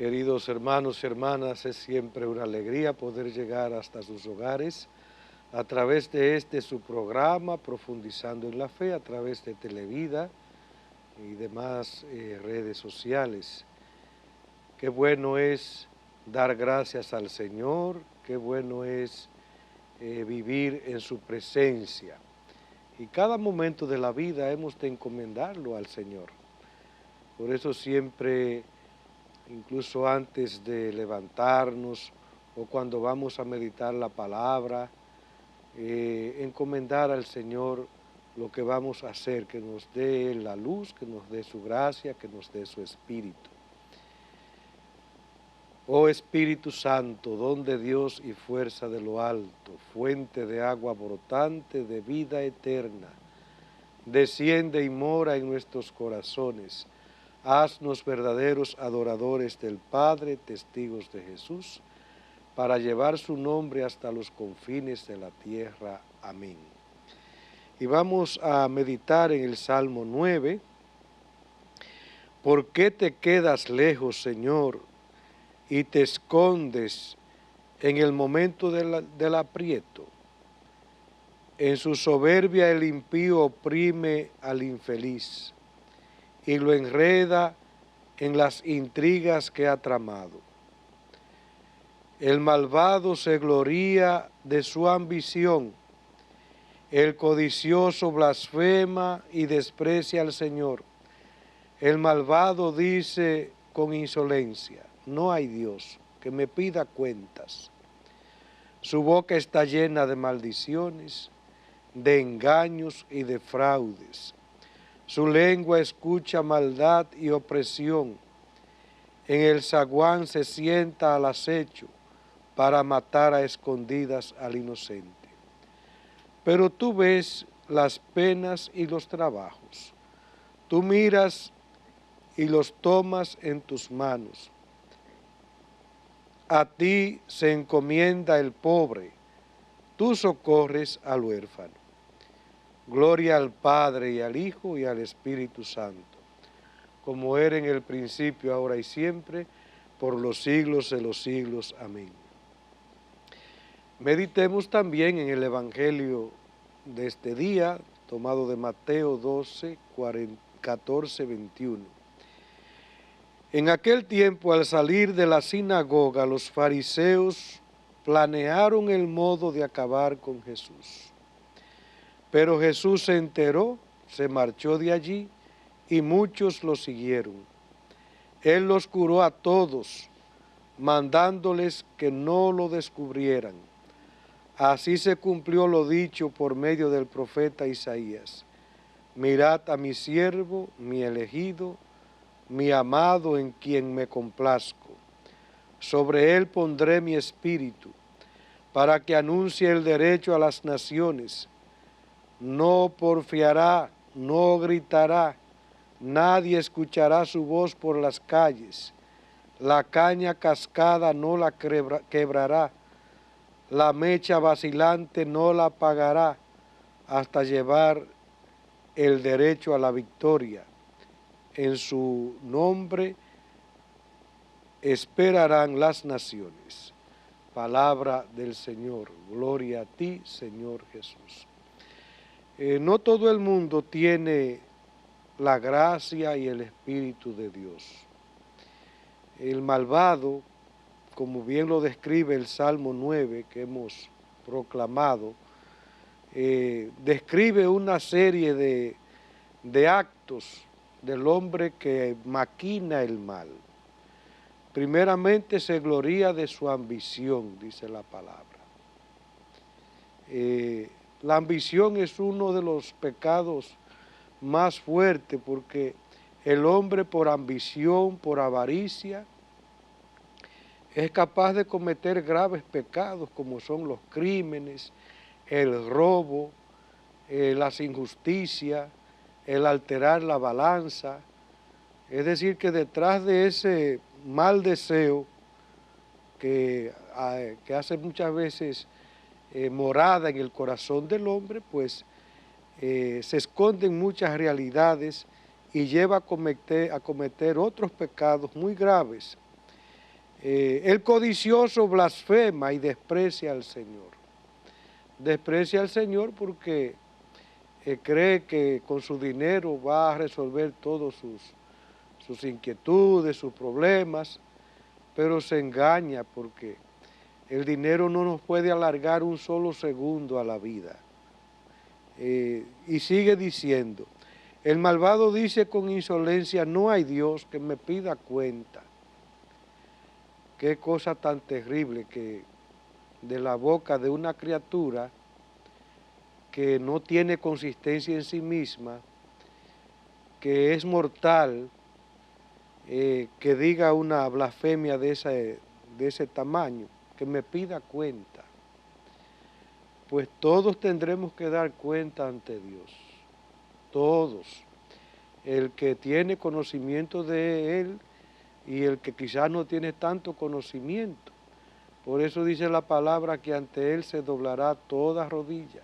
Queridos hermanos y hermanas, es siempre una alegría poder llegar hasta sus hogares a través de su programa, Profundizando en la Fe, a través de Televida y demás redes sociales. Qué bueno es dar gracias al Señor, qué bueno es vivir en su presencia. Y cada momento de la vida hemos de encomendarlo al Señor. Por eso siempre, incluso antes de levantarnos o cuando vamos a meditar la palabra, encomendar al Señor lo que vamos a hacer, que nos dé la luz, que nos dé su gracia, que nos dé su Espíritu. Oh Espíritu Santo, don de Dios y fuerza de lo alto, fuente de agua brotante de vida eterna, desciende y mora en nuestros corazones. Haznos verdaderos adoradores del Padre, testigos de Jesús, para llevar su nombre hasta los confines de la tierra. Amén. Y vamos a meditar en el Salmo 9. ¿Por qué te quedas lejos, Señor, y te escondes en el momento del aprieto? En su soberbia el impío oprime al infeliz y lo enreda en las intrigas que ha tramado. El malvado se gloría de su ambición, el codicioso blasfema y desprecia al Señor. El malvado dice con insolencia: no hay Dios que me pida cuentas. Su boca está llena de maldiciones, de engaños y de fraudes. Su lengua escucha maldad y opresión. En el zaguán se sienta al acecho para matar a escondidas al inocente. Pero tú ves las penas y los trabajos. Tú miras y los tomas en tus manos. A ti se encomienda el pobre, tú socorres al huérfano. Gloria al Padre y al Hijo y al Espíritu Santo, como era en el principio, ahora y siempre, por los siglos de los siglos. Amén. Meditemos también en el Evangelio de este día, tomado de Mateo 12, 14, 21. En aquel tiempo, al salir de la sinagoga, los fariseos planearon el modo de acabar con Jesús. Pero Jesús se enteró, se marchó de allí y muchos lo siguieron. Él los curó a todos, mandándoles que no lo descubrieran. Así se cumplió lo dicho por medio del profeta Isaías: mirad a mi siervo, mi elegido, mi amado en quien me complazco. Sobre él pondré mi espíritu, para que anuncie el derecho a las naciones. No porfiará, no gritará, nadie escuchará su voz por las calles. La caña cascada no la quebrará, la mecha vacilante no la apagará, hasta llevar el derecho a la victoria. En su nombre esperarán las naciones. Palabra del Señor. Gloria a ti, Señor Jesús. No todo el mundo tiene la gracia y el Espíritu de Dios. El malvado, como bien lo describe el Salmo 9 que hemos proclamado, describe una serie de actos del hombre que maquina el mal. Primeramente se gloría de su ambición, dice la palabra. La ambición es uno de los pecados más fuertes, porque el hombre por ambición, por avaricia, es capaz de cometer graves pecados como son los crímenes, el robo, las injusticias, el alterar la balanza. Es decir, que detrás de ese mal deseo que hace muchas veces morada en el corazón del hombre, pues se esconden muchas realidades y lleva a cometer otros pecados muy graves. El codicioso blasfema y desprecia al Señor. Desprecia al Señor porque cree que con su dinero va a resolver todos sus inquietudes, sus problemas, pero se engaña porque el dinero no nos puede alargar un solo segundo a la vida. Y sigue diciendo, el malvado dice con insolencia, no hay Dios que me pida cuenta. Qué cosa tan terrible que de la boca de una criatura que no tiene consistencia en sí misma, que es mortal, que diga una blasfemia de ese tamaño, que me pida cuenta. Pues todos tendremos que dar cuenta ante Dios, todos. El que tiene conocimiento de Él y el que quizás no tiene tanto conocimiento. Por eso dice la palabra que ante Él se doblará toda rodilla,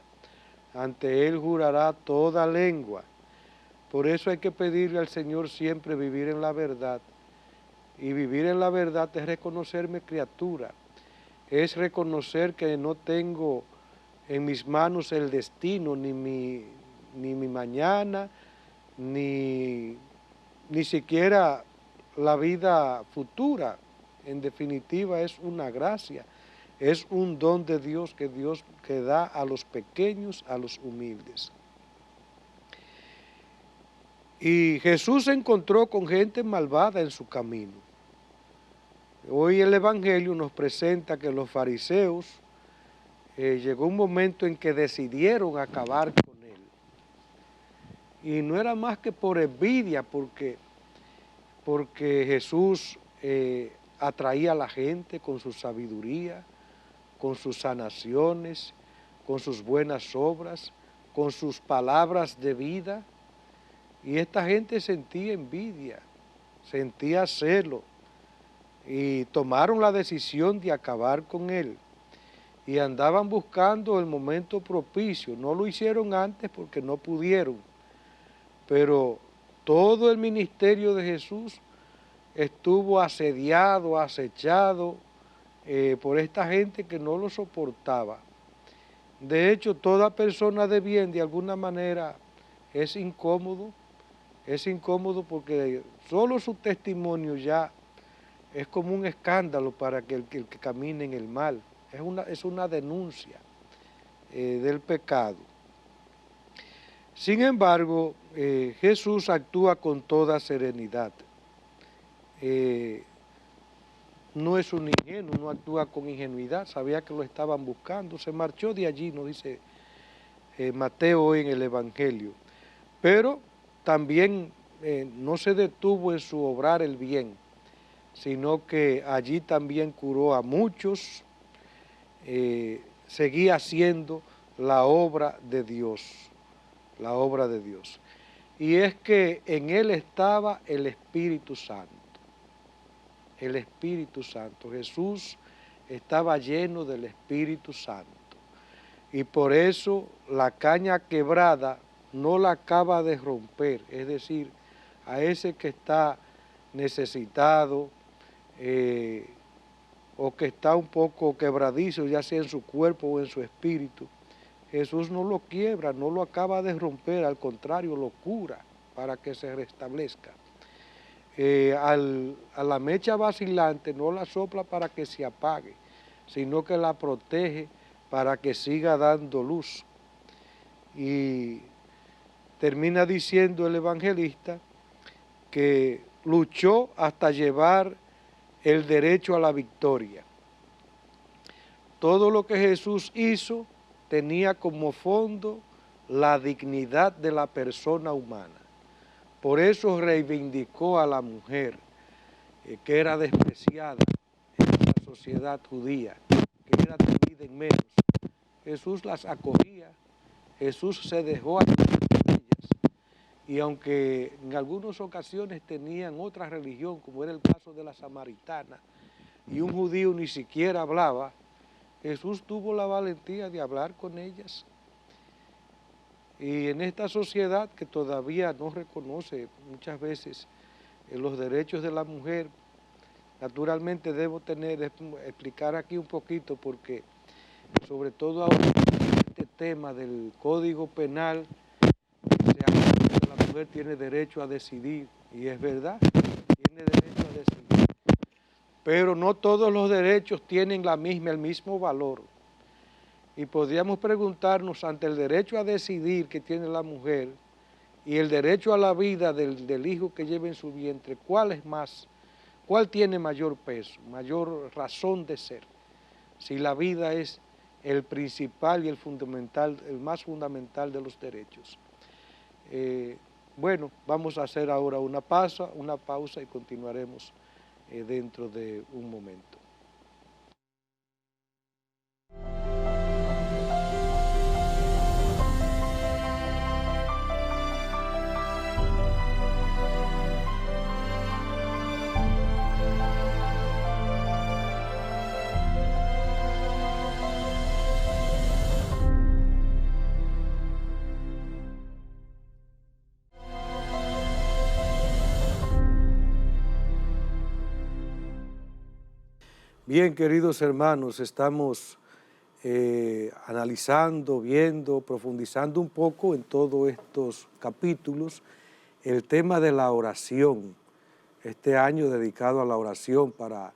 ante Él jurará toda lengua. Por eso hay que pedirle al Señor siempre vivir en la verdad. Y vivir en la verdad es reconocerme criatura, es reconocer que no tengo en mis manos el destino, ni mi mañana, ni siquiera la vida futura. En definitiva es una gracia, es un don de Dios que da a los pequeños, a los humildes. Y Jesús se encontró con gente malvada en su camino. Hoy el Evangelio nos presenta que los fariseos llegó un momento en que decidieron acabar con él. Y no era más que por envidia, porque Jesús atraía a la gente con su sabiduría, con sus sanaciones, con sus buenas obras, con sus palabras de vida. Y esta gente sentía envidia, sentía celo, y tomaron la decisión de acabar con él. Y andaban buscando el momento propicio. No lo hicieron antes porque no pudieron, pero todo el ministerio de Jesús estuvo asediado, acechado por esta gente que no lo soportaba. De hecho, toda persona de bien, de alguna manera, es incómodo porque solo su testimonio ya es como un escándalo para que el que camine en el mal. Es una denuncia del pecado. Sin embargo, Jesús actúa con toda serenidad. No es un ingenuo, no actúa con ingenuidad, sabía que lo estaban buscando, se marchó de allí, nos dice Mateo hoy en el Evangelio. Pero también no se detuvo en su obrar el bien, sino que allí también curó a muchos, seguía haciendo la obra de Dios, la obra de Dios. Y es que en él estaba el Espíritu Santo, el Espíritu Santo. Jesús estaba lleno del Espíritu Santo. Y por eso la caña quebrada no la acaba de romper, es decir, a ese que está necesitado, o que está un poco quebradizo, ya sea en su cuerpo o en su espíritu, Jesús no lo quiebra, no lo acaba de romper, al contrario, lo cura para que se restablezca. A la mecha vacilante no la sopla para que se apague, sino que la protege para que siga dando luz. Y termina diciendo el evangelista que luchó hasta llevar el derecho a la victoria. Todo lo que Jesús hizo tenía como fondo la dignidad de la persona humana. Por eso reivindicó a la mujer que era despreciada en la sociedad judía, que era tenida en menos. Jesús las acogía, Jesús se dejó atender por ellas, y aunque en algunas ocasiones tenían otra religión, como era el caso de la samaritana, y un judío ni siquiera hablaba, Jesús tuvo la valentía de hablar con ellas. Y en esta sociedad que todavía no reconoce muchas veces los derechos de la mujer, Naturalmente debo explicar aquí un poquito porque sobre todo ahora este tema del Código Penal se habla de que la mujer tiene derecho a decidir, y es verdad, tiene derecho a decidir, pero no todos los derechos tienen el mismo valor. Y podríamos preguntarnos ante el derecho a decidir que tiene la mujer y el derecho a la vida del hijo que lleva en su vientre, ¿cuál es más? ¿Cuál tiene mayor peso, mayor razón de ser? Si la vida es el principal y el fundamental, el más fundamental de los derechos. Bueno, vamos a hacer ahora una pausa y continuaremos dentro de un momento. Bien, queridos hermanos, estamos analizando, viendo, profundizando un poco en todos estos capítulos el tema de la oración. Este año dedicado a la oración para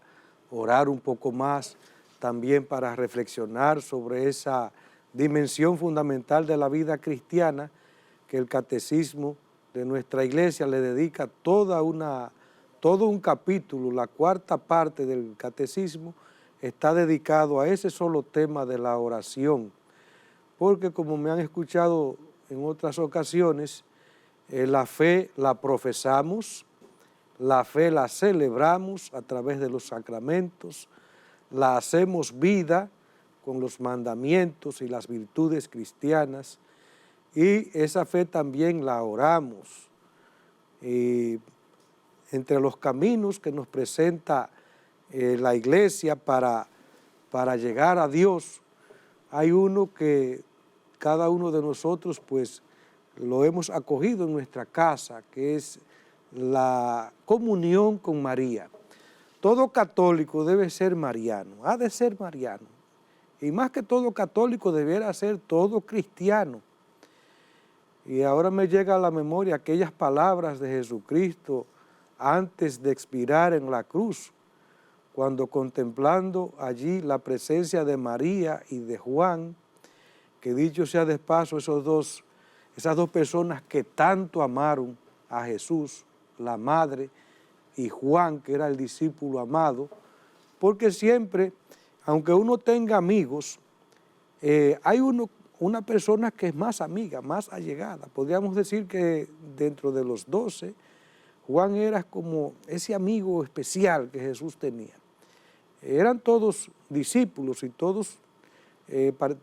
orar un poco más, también para reflexionar sobre esa dimensión fundamental de la vida cristiana que el catecismo de nuestra iglesia le dedica todo un capítulo, la cuarta parte del catecismo está dedicado a ese solo tema de la oración, porque como me han escuchado en otras ocasiones, la fe la profesamos, la fe la celebramos a través de los sacramentos, la hacemos vida con los mandamientos y las virtudes cristianas, y esa fe también la oramos. Y entre los caminos que nos presenta la iglesia para llegar a Dios, hay uno que cada uno de nosotros pues lo hemos acogido en nuestra casa, que es la comunión con María. Todo católico debe ser mariano, ha de ser mariano. Y más que todo católico debiera ser todo cristiano. Y ahora me llega a la memoria aquellas palabras de Jesucristo antes de expirar en la cruz, cuando contemplando allí la presencia de María y de Juan, que dicho sea de paso, esas dos personas que tanto amaron a Jesús, la madre, y Juan, que era el discípulo amado, porque siempre, aunque uno tenga amigos, hay una persona que es más amiga, más allegada. Podríamos decir que dentro de los 12, Juan era como ese amigo especial que Jesús tenía. Eran todos discípulos y todos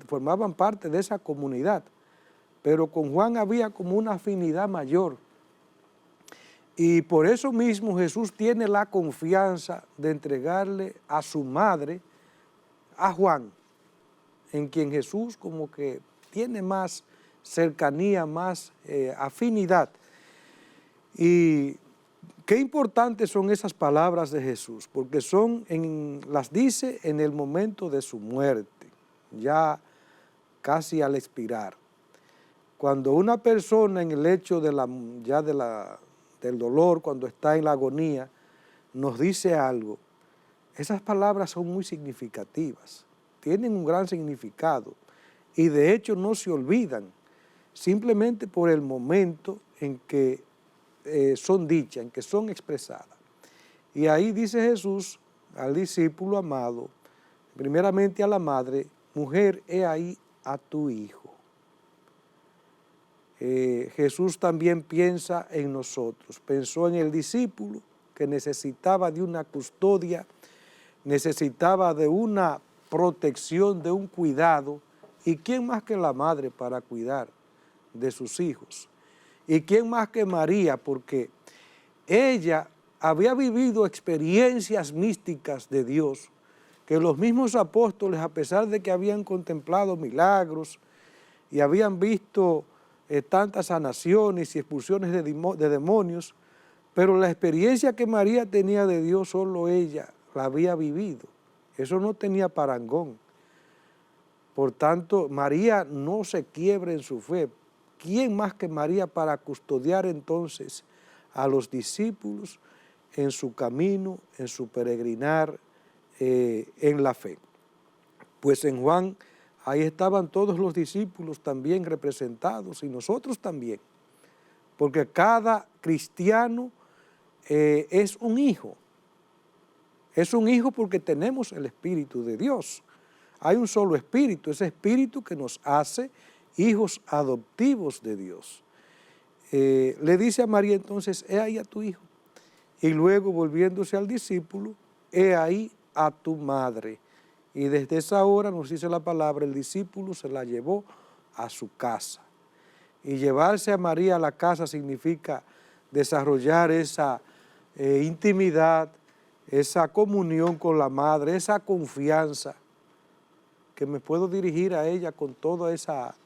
formaban parte de esa comunidad, pero con Juan había como una afinidad mayor. Y por eso mismo Jesús tiene la confianza de entregarle a su madre, a Juan, en quien Jesús como que tiene más cercanía, más afinidad. Y qué importantes son esas palabras de Jesús, porque las dice en el momento de su muerte, ya casi al expirar. Cuando una persona en el lecho del dolor, cuando está en la agonía, nos dice algo, esas palabras son muy significativas, tienen un gran significado y de hecho no se olvidan, simplemente por el momento en que son dichas, en que son expresadas. Y ahí dice Jesús al discípulo amado, primeramente a la madre, mujer, he ahí a tu hijo. Jesús también piensa en nosotros, pensó en el discípulo que necesitaba de una custodia, necesitaba de una protección, de un cuidado, y quién más que la madre para cuidar de sus hijos, y quién más que María, porque ella había vivido experiencias místicas de Dios, que los mismos apóstoles, a pesar de que habían contemplado milagros y habían visto tantas sanaciones y expulsiones de demonios, Pero la experiencia que María tenía de Dios, solo ella la había vivido. Eso no tenía parangón. Por tanto, María no se quiebra en su fe. ¿Quién más que María para custodiar entonces a los discípulos en su camino, en su peregrinar en la fe? Pues en Juan, ahí estaban todos los discípulos también representados y nosotros también, porque cada cristiano es un hijo. Es un hijo porque tenemos el Espíritu de Dios. Hay un solo Espíritu, ese Espíritu que nos hace hijos adoptivos de Dios. Le dice a María entonces, he ahí a tu hijo. Y luego volviéndose al discípulo, he ahí a tu madre. Y desde esa hora, nos dice la palabra, el discípulo se la llevó a su casa. Y llevarse a María a la casa significa desarrollar esa intimidad, esa comunión con la madre, esa confianza, que me puedo dirigir a ella con toda esa,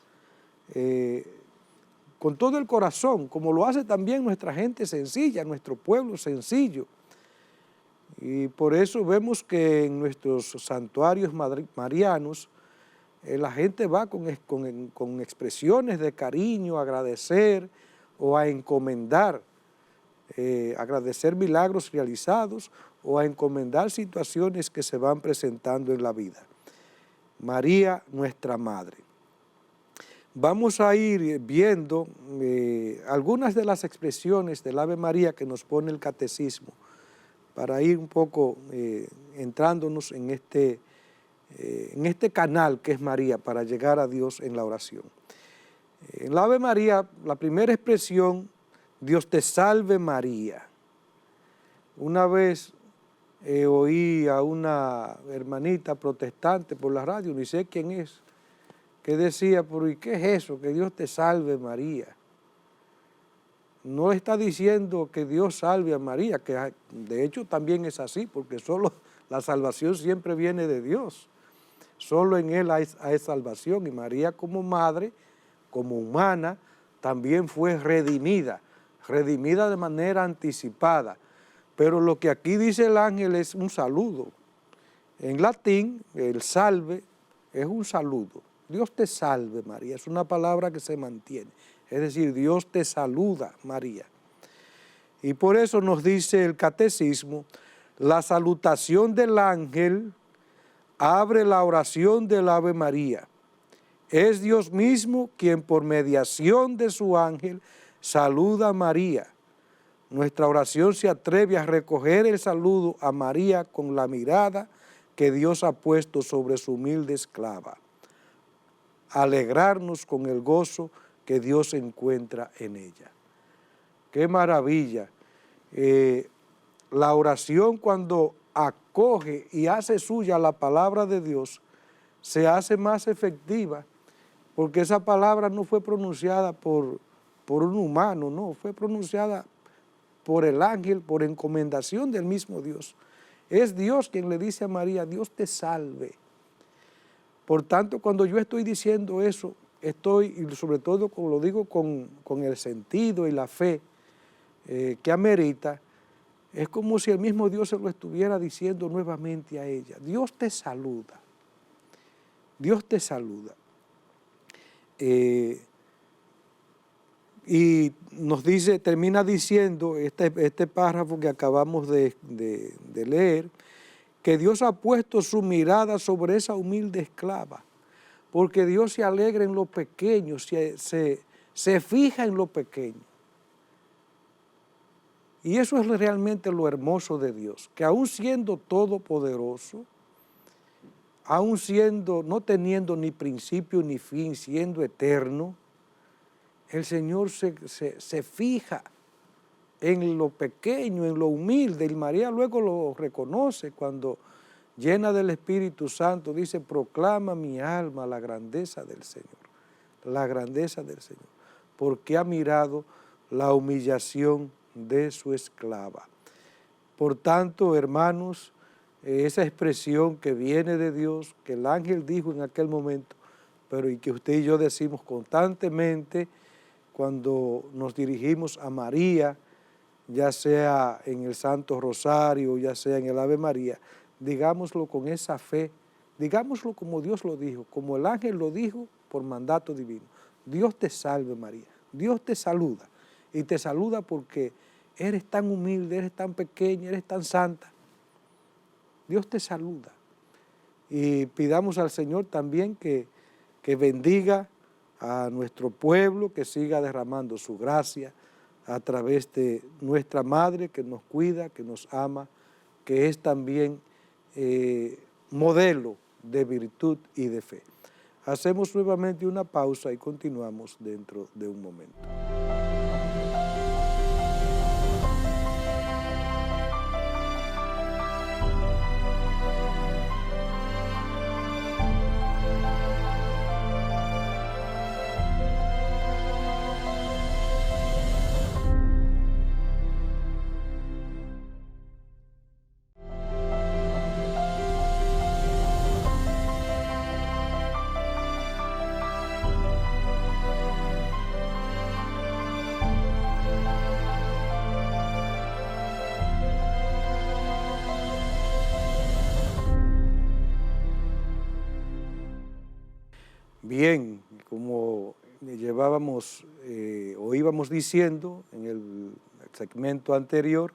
con todo el corazón, como lo hace también nuestra gente sencilla, nuestro pueblo sencillo. Y por eso vemos que en nuestros santuarios marianos, la gente va con expresiones de cariño, a agradecer o a encomendar, agradecer milagros realizados o a encomendar situaciones que se van presentando en la vida. María, nuestra Madre. Vamos a ir viendo algunas de las expresiones del Ave María que nos pone el Catecismo, para ir un poco entrándonos en este canal que es María para llegar a Dios en la oración. En la Ave María, la primera expresión, Dios te salve María. Una vez oí a una hermanita protestante por la radio, ni sé quién es, que decía, pero ¿y qué es eso? Que Dios te salve María. No está diciendo que Dios salve a María, que de hecho también es así, porque solo la salvación siempre viene de Dios. Solo en Él hay salvación, y María como madre, como humana, también fue redimida de manera anticipada. Pero lo que aquí dice el ángel es un saludo. En latín, el salve es un saludo. Dios te salve, María, es una palabra que se mantiene. Es decir, Dios te saluda, María. Y por eso nos dice el Catecismo, la salutación del ángel abre la oración del Ave María. Es Dios mismo quien por mediación de su ángel saluda a María. Nuestra oración se atreve a recoger el saludo a María con la mirada que Dios ha puesto sobre su humilde esclava. Alegrarnos con el gozo que Dios encuentra en ella. ¡Qué maravilla! La oración, cuando acoge y hace suya la palabra de Dios, se hace más efectiva, porque esa palabra no fue pronunciada por un humano, no, fue pronunciada por el ángel, por encomendación del mismo Dios. Es Dios quien le dice a María, Dios te salve. Por tanto, cuando yo estoy diciendo eso, y sobre todo como lo digo con el sentido y la fe que amerita, es como si el mismo Dios se lo estuviera diciendo nuevamente a ella. Dios te saluda. Dios te saluda. Y nos dice, termina diciendo este párrafo que acabamos de leer, que Dios ha puesto su mirada sobre esa humilde esclava, porque Dios se alegra en lo pequeño, se fija en lo pequeño. Y eso es realmente lo hermoso de Dios, que aún siendo todopoderoso, aún no teniendo ni principio ni fin, siendo eterno, el Señor se fija en lo pequeño, en lo humilde, y María luego lo reconoce cuando, llena del Espíritu Santo, dice, proclama mi alma la grandeza del Señor, la grandeza del Señor, porque ha mirado la humillación de su esclava. Por tanto, hermanos, esa expresión que viene de Dios, que el ángel dijo en aquel momento, pero y que usted y yo decimos constantemente cuando nos dirigimos a María, ya sea en el Santo Rosario, ya sea en el Ave María, digámoslo con esa fe, digámoslo como Dios lo dijo, como el ángel lo dijo por mandato divino. Dios te salve María, Dios te saluda, y te saluda porque eres tan humilde, eres tan pequeña, eres tan santa. Dios te saluda. Y pidamos al Señor también que bendiga a nuestro pueblo, que siga derramando su gracia a través de nuestra Madre que nos cuida, que nos ama, que es también modelo de virtud y de fe. Hacemos nuevamente una pausa y continuamos dentro de un momento. Bien, como llevábamos o íbamos diciendo en el segmento anterior,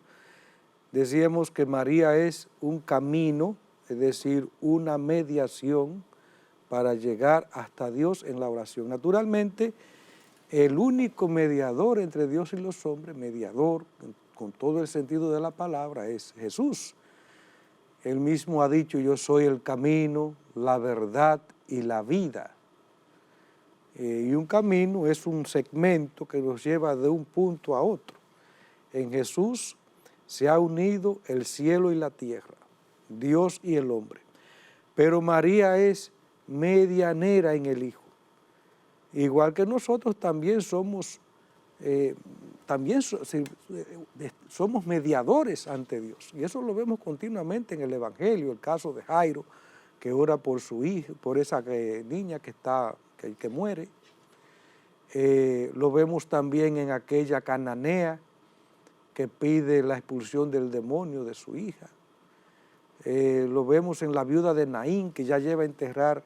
decíamos que María es un camino, es decir, una mediación para llegar hasta Dios en la oración. Naturalmente, el único mediador entre Dios y los hombres, mediador con todo el sentido de la palabra, es Jesús. Él mismo ha dicho, yo soy el camino, la verdad y la vida. Y un camino es un segmento que nos lleva de un punto a otro. En Jesús se ha unido el cielo y la tierra, Dios y el hombre. Pero María es medianera en el Hijo. Igual que nosotros también somos mediadores ante Dios. Y eso lo vemos continuamente en el Evangelio, el caso de Jairo, que ora por su hijo, por esa niña que muere. Lo vemos también en aquella cananea que pide la expulsión del demonio de su hija. Lo vemos en la viuda de Naín, que ya lleva a enterrar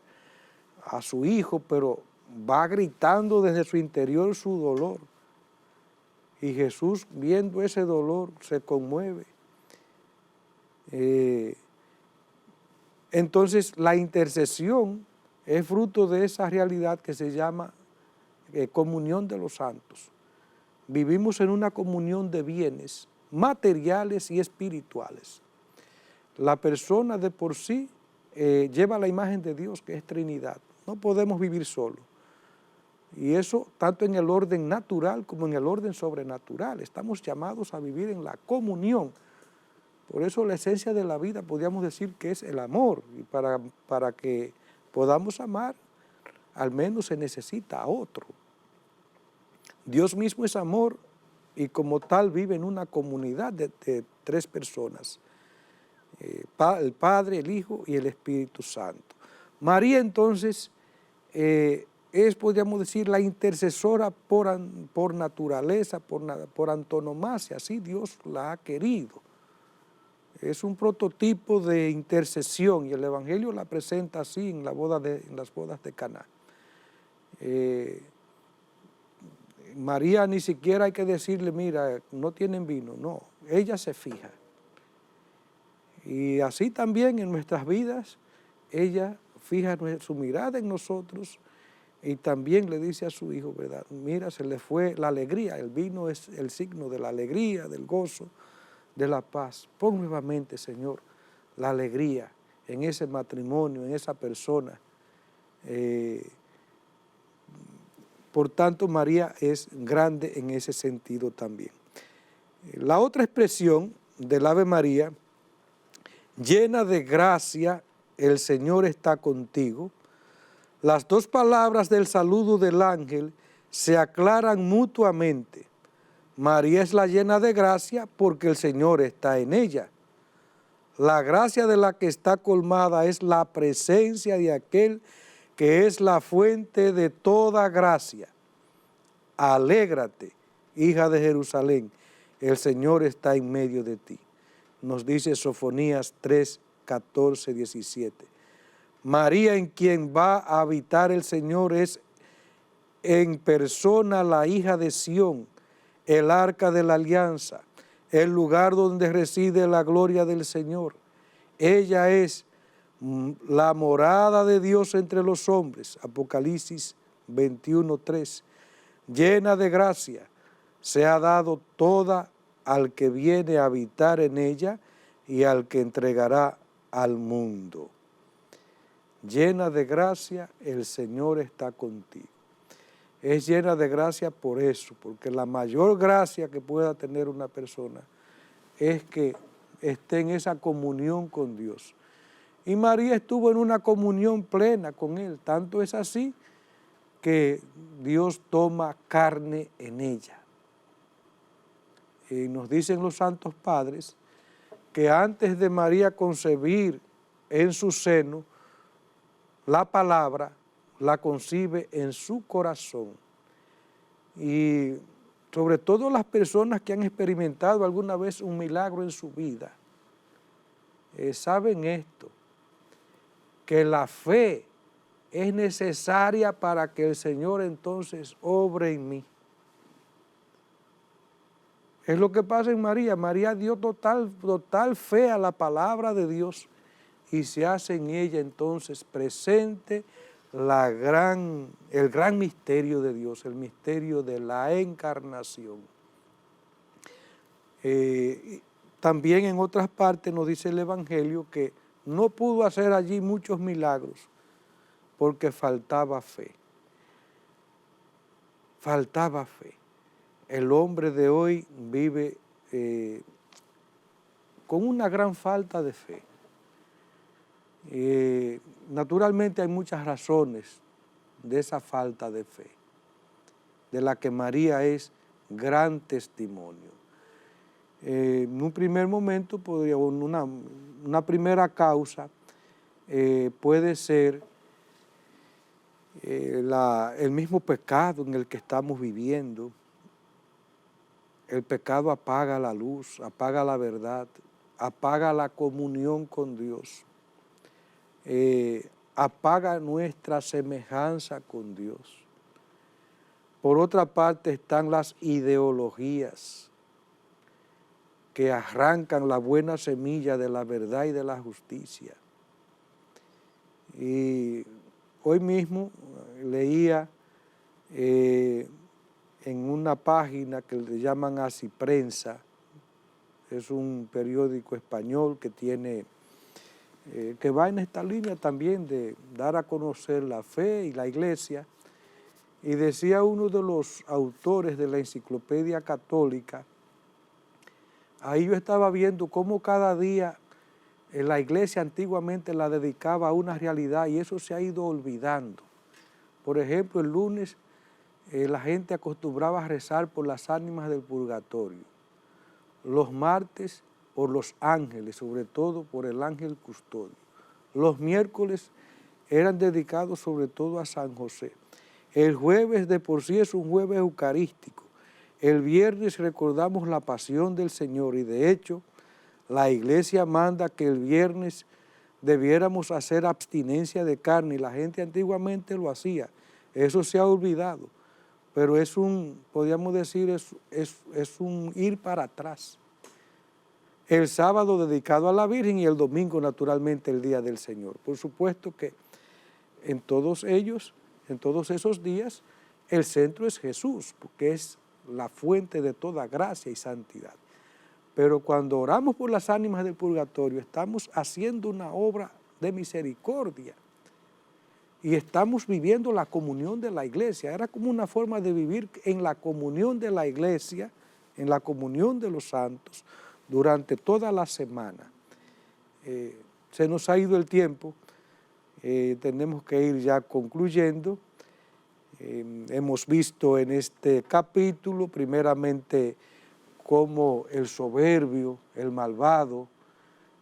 a su hijo, pero va gritando desde su interior su dolor. Y Jesús, viendo ese dolor, se conmueve. Entonces, la intercesión es fruto de esa realidad que se llama comunión de los santos. Vivimos en una comunión de bienes materiales y espirituales. La persona de por sí lleva la imagen de Dios, que es Trinidad. No podemos vivir solo. Y eso tanto en el orden natural como en el orden sobrenatural. Estamos llamados a vivir en la comunión. Por eso la esencia de la vida podríamos decir que es el amor. Y para que podamos amar, al menos se necesita a otro. Dios mismo es amor y como tal vive en una comunidad de tres personas. El Padre, el Hijo y el Espíritu Santo. María entonces es, podríamos decir, la intercesora por naturaleza, por antonomasia, así Dios la ha querido. Es un prototipo de intercesión y el Evangelio la presenta así en las bodas de Caná. María ni siquiera hay que decirle, mira, no tienen vino, no, ella se fija. Y así también en nuestras vidas, ella fija su mirada en nosotros y también le dice a su hijo, ¿verdad? Mira, se le fue la alegría, el vino es el signo de la alegría, del gozo, de la paz. Pon nuevamente, Señor, la alegría en ese matrimonio, en esa persona. Por tanto, María es grande en ese sentido también. La otra expresión del Ave María, llena de gracia, el Señor está contigo. Las dos palabras del saludo del ángel se aclaran mutuamente. María es la llena de gracia porque el Señor está en ella. La gracia de la que está colmada es la presencia de aquel que es la fuente de toda gracia. Alégrate, hija de Jerusalén. el Señor está en medio de ti. Nos dice Sofonías 3, 14, 17. María, en quien va a habitar el Señor, es en persona la hija de Sión, el arca de la alianza, el lugar donde reside la gloria del Señor. Ella es la morada de Dios entre los hombres, Apocalipsis 21, 3. Llena de gracia, se ha dado toda al que viene a habitar en ella y al que entregará al mundo. Llena de gracia, el Señor está contigo. Es llena de gracia por eso, porque la mayor gracia que pueda tener una persona es que esté en esa comunión con Dios. Y María estuvo en una comunión plena con Él, tanto es así que Dios toma carne en ella. Y nos dicen los santos padres que antes de María concebir en su seno, la palabra la concibe en su corazón. Y sobre todo las personas que han experimentado alguna vez un milagro en su vida, saben esto, que la fe es necesaria para que el Señor entonces obre en mí. Es lo que pasa en María. María dio total fe a la palabra de Dios y se hace en ella entonces presente el gran misterio de Dios, el misterio de la encarnación. También en otras partes nos dice el Evangelio que no pudo hacer allí muchos milagros porque faltaba fe. Faltaba fe. El hombre de hoy vive con una gran falta de fe. Naturalmente hay muchas razones de esa falta de fe, de la que María es gran testimonio. En un primer momento, una primera causa puede ser el mismo pecado en el que estamos viviendo. El pecado apaga la luz, apaga la verdad, apaga la comunión con Dios. Apaga nuestra semejanza con Dios. Por otra parte están las ideologías que arrancan la buena semilla de la verdad y de la justicia. Y hoy mismo leía en una página que le llaman Así Prensa, es un periódico español que tiene que va en esta línea también de dar a conocer la fe y la iglesia, y decía uno de los autores de la Enciclopedia Católica, ahí yo estaba viendo cómo cada día la iglesia antiguamente la dedicaba a una realidad y eso se ha ido olvidando. Por ejemplo, el lunes la gente acostumbraba a rezar por las ánimas del purgatorio, los martes por los ángeles, sobre todo por el ángel custodio. Los miércoles eran dedicados sobre todo a San José. El jueves de por sí es un jueves eucarístico. El viernes recordamos la pasión del Señor y de hecho la iglesia manda que el viernes debiéramos hacer abstinencia de carne y la gente antiguamente lo hacía. Eso se ha olvidado, pero es podríamos decir, es un ir para atrás. El sábado dedicado a la Virgen y el domingo naturalmente el Día del Señor. Por supuesto que en todos esos días, el centro es Jesús, porque es la fuente de toda gracia y santidad. Pero cuando oramos por las ánimas del purgatorio, estamos haciendo una obra de misericordia y estamos viviendo la comunión de la iglesia. Era como una forma de vivir en la comunión de la iglesia, en la comunión de los santos, durante toda la semana. Se nos ha ido el tiempo, tenemos que ir ya concluyendo. Hemos visto en este capítulo primeramente cómo el soberbio, el malvado,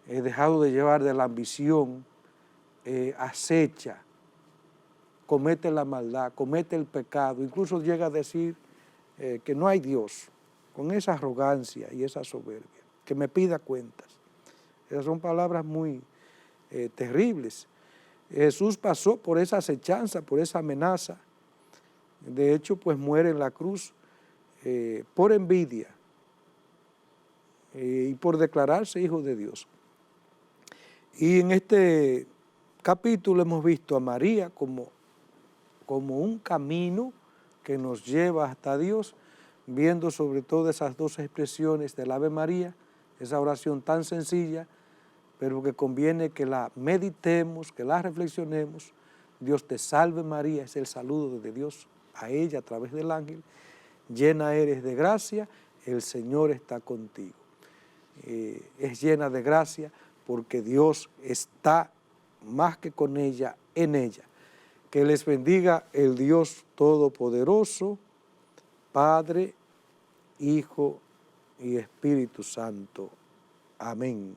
dejado de llevar de la ambición, acecha, comete la maldad, comete el pecado, incluso llega a decir que no hay Dios. con esa arrogancia y esa soberbia, que me pida cuentas. Esas son palabras muy terribles. Jesús pasó por esa acechanza, por esa amenaza. De hecho, pues muere en la cruz por envidia y por declararse hijo de Dios. Y en este capítulo hemos visto a María como un camino que nos lleva hasta Dios, viendo sobre todo esas dos expresiones del Ave María, esa oración tan sencilla, pero que conviene que la meditemos, que la reflexionemos. Dios te salve María, es el saludo de Dios a ella a través del ángel. Llena eres de gracia, el Señor está contigo. Es llena de gracia porque Dios está más que con ella, en ella. Que les bendiga el Dios Todopoderoso, Padre, Hijo y Espíritu Santo. Amén.